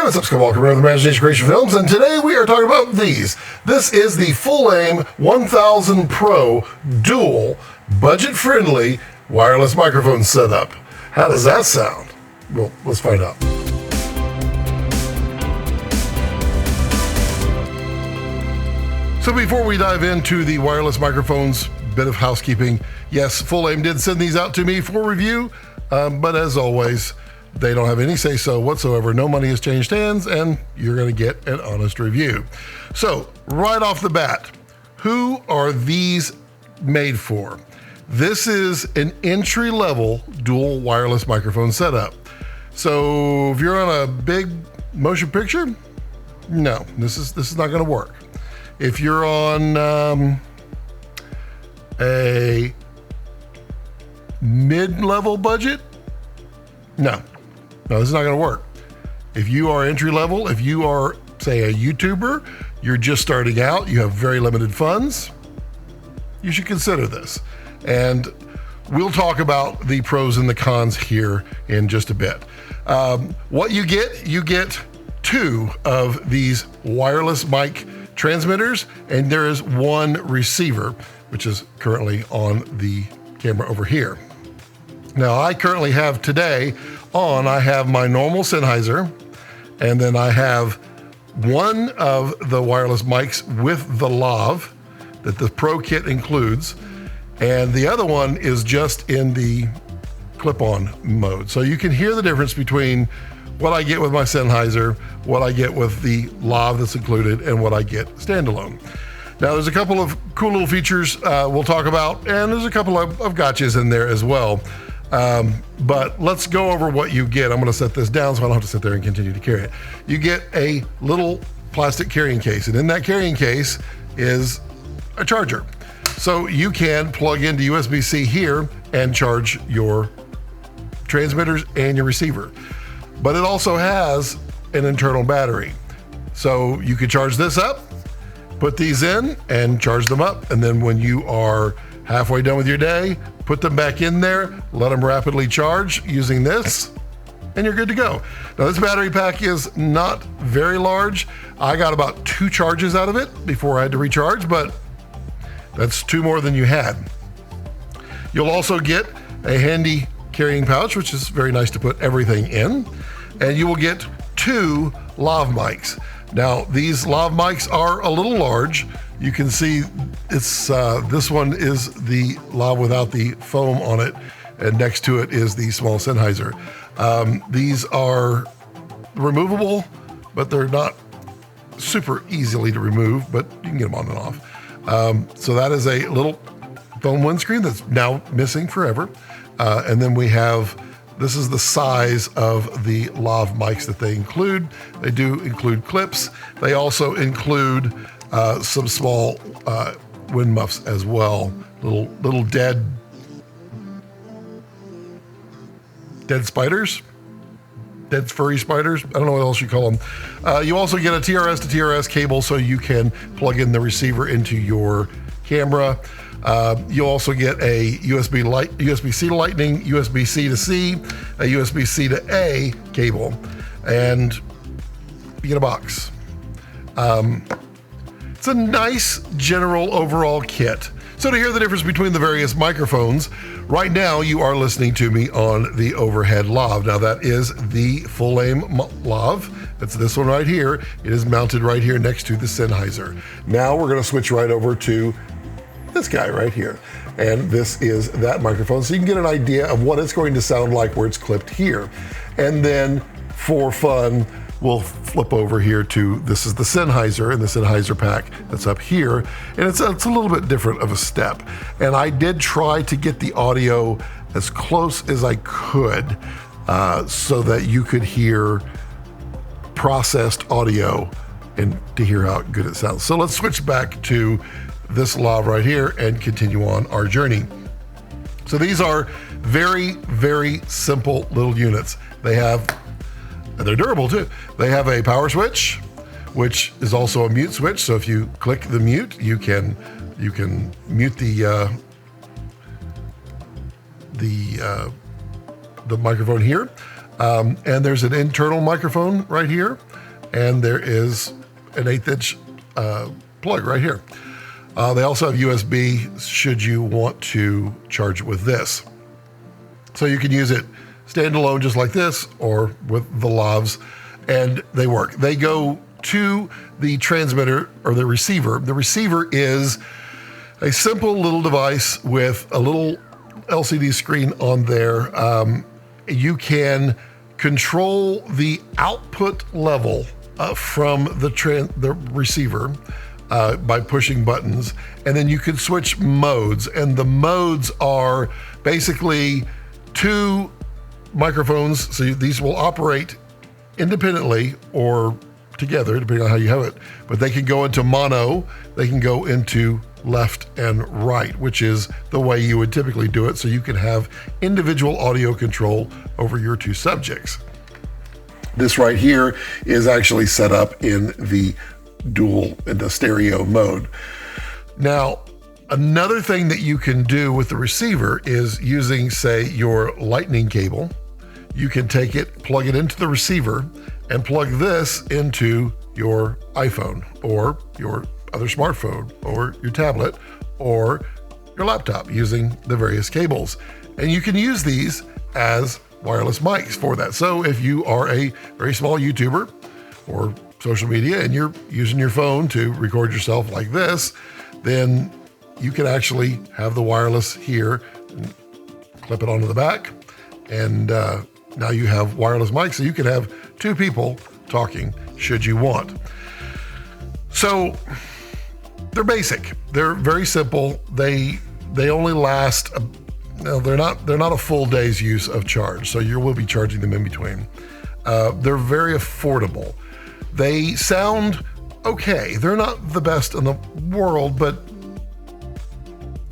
What's up, Skywalker, from the Imagination Creation Films, and today we are talking about these. This is the Fulaim 1000 Pro dual, budget-friendly wireless microphone setup. How does that sound? Well, let's find out. So before we dive into the wireless microphones, bit of housekeeping. Yes, Fulaim did send these out to me for review, but as always, they don't have any say-so whatsoever. No money has changed hands, and you're going to get an honest review. So right off the bat, who are these made for? This is an entry-level dual wireless microphone setup. So if you're on a big motion picture, no, this is not going to work. If you're on a mid-level budget, no, this is not going to work. If you are entry level, if you are, say, a YouTuber, you're just starting out, you have very limited funds, you should consider this. And we'll talk about the pros and the cons here in just a bit. What you get two of these wireless mic transmitters, and there is one receiver, which is currently on the camera over here. Now, I currently have today I have my normal Sennheiser, and then I have one of the wireless mics with the Lav that the Pro kit includes, and the other one is just in the clip-on mode. So you can hear the difference between what I get with my Sennheiser, what I get with the Lav that's included, and what I get standalone. Now, there's a couple of cool little features we'll talk about, and there's a couple of gotchas in there as well. But let's go over what you get. I'm going to set this down so I don't have to sit there and continue to carry it. You get a little plastic carrying case, and in that carrying case is a charger. So you can plug into USB-C here and charge your transmitters and your receiver. But it also has an internal battery. So you could charge this up, put these in and charge them up, and then when you are halfway done with your day, put them back in there, let them rapidly charge using this, and you're good to go. Now, this battery pack is not very large. I got about 2 charges out of it before I had to recharge, but that's 2 more than you had. You'll also get a handy carrying pouch, which is very nice to put everything in, and you will get 2 Lav mics. Now, these Lav mics are a little large. You can see it's this one is the Lav without the foam on it, and next to it is the small Sennheiser. These are removable, but they're not super easily to remove, but you can get them on and off. So that is a little foam windscreen that's now missing forever. And then we have, this is the size of the Lav mics that they include. They do include clips. They also include some small wind muffs as well. Little dead spiders, dead furry spiders. I don't know what else you call them. You also get a TRS to TRS cable so you can plug in the receiver into your camera. You'll also get a USB-C to Lightning, USB-C to C, a USB-C to A cable, and you get a box. It's a nice general overall kit. So to hear the difference between the various microphones, right now you are listening to me on the overhead Lav. Now that is the Fulaim Lav. That's this one right here. It is mounted right here next to the Sennheiser. Now we're going to switch right over to this guy right here. And this is that microphone. So you can get an idea of what it's going to sound like where it's clipped here. And then for fun, we'll flip over here to, this is the Sennheiser and the Sennheiser pack that's up here. And it's a little bit different of a step. And I did try to get the audio as close as I could so that you could hear processed audio and to hear how good it sounds. So let's switch back to this Lav right here and continue on our journey. So these are very, very simple little units. And they're durable too. They have a power switch, which is also a mute switch. So if you click the mute, you can mute the microphone here. And there's an internal microphone right here, and there is an 1/8" plug right here. They also have USB should you want to charge it with this. So you can use it standalone just like this or with the lavs, and they work. They go to the transmitter or the receiver. The receiver is a simple little device with a little LCD screen on there. You can control the output level from the receiver by pushing buttons, and then you can switch modes, and the modes are basically 2 microphones. So these will operate independently or together, depending on how you have it, but they can go into mono, they can go into left and right, which is the way you would typically do it. So you can have individual audio control over your 2 subjects. This right here is actually set up in the stereo mode. Now, another thing that you can do with the receiver is using, say, your lightning cable. You can take it, plug it into the receiver, and plug this into your iPhone or your other smartphone or your tablet or your laptop using the various cables. And you can use these as wireless mics for that. So if you are a very small YouTuber or social media and you're using your phone to record yourself like this, then you can actually have the wireless here and clip it onto the back. And now you have wireless mics, so you can have 2 people talking should you want. So they're basic. They're very simple. They only last. They're not a full day's use of charge, so you will be charging them in between. They're very affordable. They sound okay. They're not the best in the world, but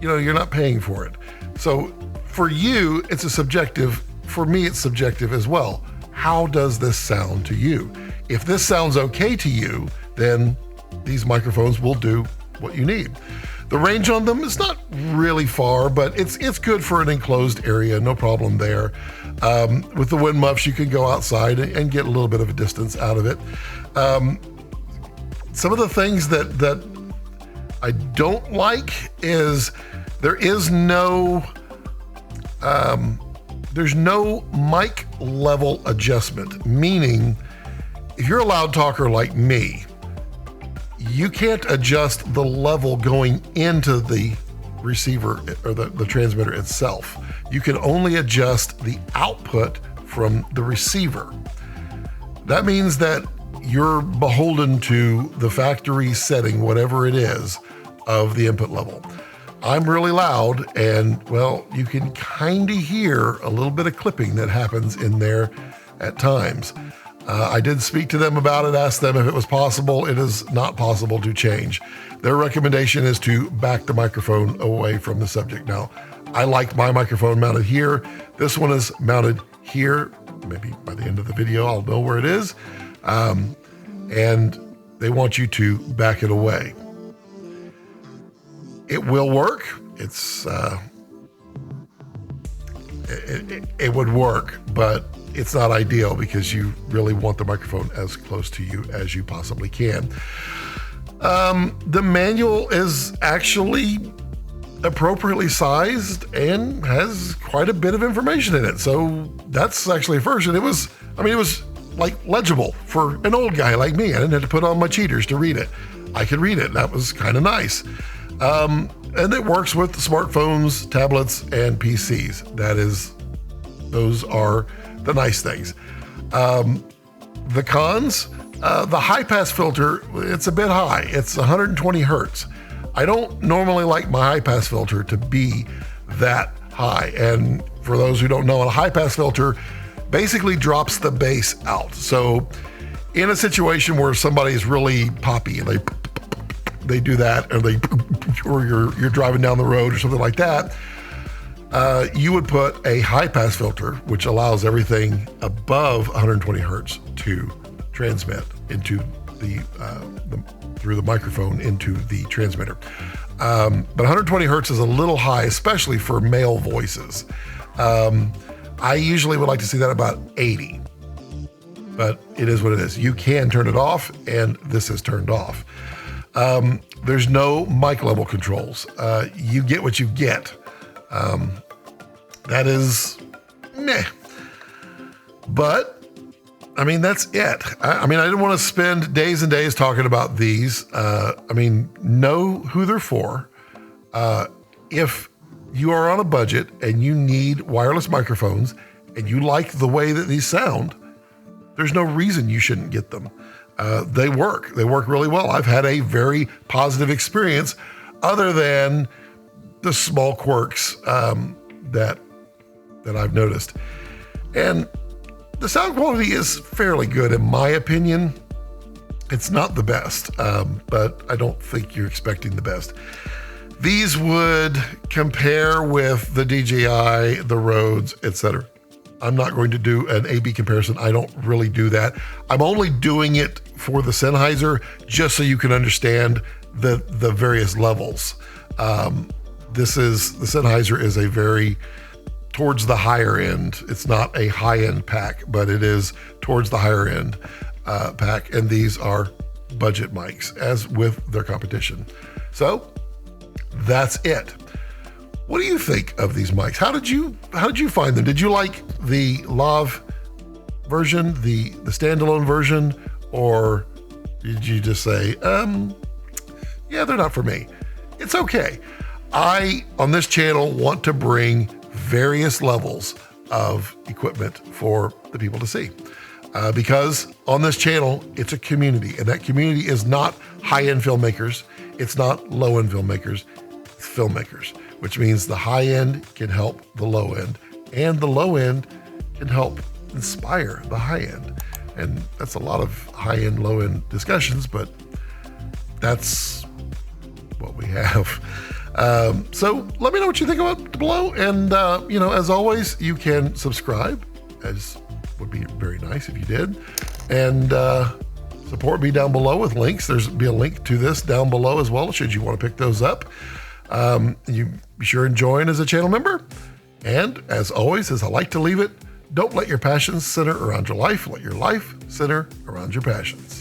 you're not paying for it. So for you, it's a subjective. For me, it's subjective as well. How does this sound to you? If this sounds okay to you, then these microphones will do what you need. The range on them is not really far, but it's good for an enclosed area, no problem there. With the wind muffs, you can go outside and get a little bit of a distance out of it. Some of the things that I don't like is there's no mic level adjustment, meaning if you're a loud talker like me, you can't adjust the level going into the receiver or the transmitter itself. You can only adjust the output from the receiver. That means that you're beholden to the factory setting, whatever it is, of the input level. I'm really loud, and well, you can kind of hear a little bit of clipping that happens in there at times. I did speak to them about it, asked them if it was possible. It is not possible to change. Their recommendation is to back the microphone away from the subject. Now, I like my microphone mounted here. This one is mounted here. Maybe by the end of the video, I'll know where it is. And they want you to back it away. It will work. It would work, but it's not ideal because you really want the microphone as close to you as you possibly can. The manual is actually appropriately sized and has quite a bit of information in it. So that's actually a first. And it was like legible for an old guy like me. I didn't have to put on my cheaters to read it. I could read it. That was kind of nice. And it works with smartphones, tablets, and PCs. Those are the nice things. The cons, the high pass filter, it's a bit high. It's 120 hertz. I don't normally like my high pass filter to be that high. And for those who don't know, a high pass filter basically drops the bass out. So in a situation where somebody is really poppy and they do that, or you're driving down the road or something like that, you would put a high pass filter, which allows everything above 120 hertz to transmit into through the microphone into the transmitter. But 120 hertz is a little high, especially for male voices. I usually would like to see that about 80, but it is what it is. You can turn it off, and this is turned off. There's no mic level controls. You get what you get. That is meh. But, I mean, that's it. I mean, I didn't want to spend days and days talking about these. I mean, know who they're for. If you are on a budget and you need wireless microphones and you like the way that these sound, there's no reason you shouldn't get them. They work. They work really well. I've had a very positive experience other than the small quirks that I've noticed. And the sound quality is fairly good in my opinion. It's not the best, but I don't think you're expecting the best. These would compare with the DJI, the Rhodes, etc. I'm not going to do an A/B comparison. I don't really do that. I'm only doing it for the Sennheiser just so you can understand the various levels. The Sennheiser is a very towards the higher end. It's not a high-end pack, but it is towards the higher end pack. And these are budget mics, as with their competition. So that's it. What do you think of these mics? How did you find them? Did you like the Lav version, the standalone version, or did you just say, yeah, they're not for me? It's okay. I, on this channel, want to bring various levels of equipment for the people to see. Because on this channel, it's a community, and that community is not high-end filmmakers. It's not low-end filmmakers. It's filmmakers, which means the high end can help the low end, and the low end can help inspire the high end. And that's a lot of high end, low end discussions, but that's what we have. So let me know what you think about below. And, as always, you can subscribe, as would be very nice if you did. And support me down below with links. There's be a link to this down below as well, should you want to pick those up. You be sure and join as a channel member. And as always, as I like to leave it, don't let your passions center around your life. Let your life center around your passions.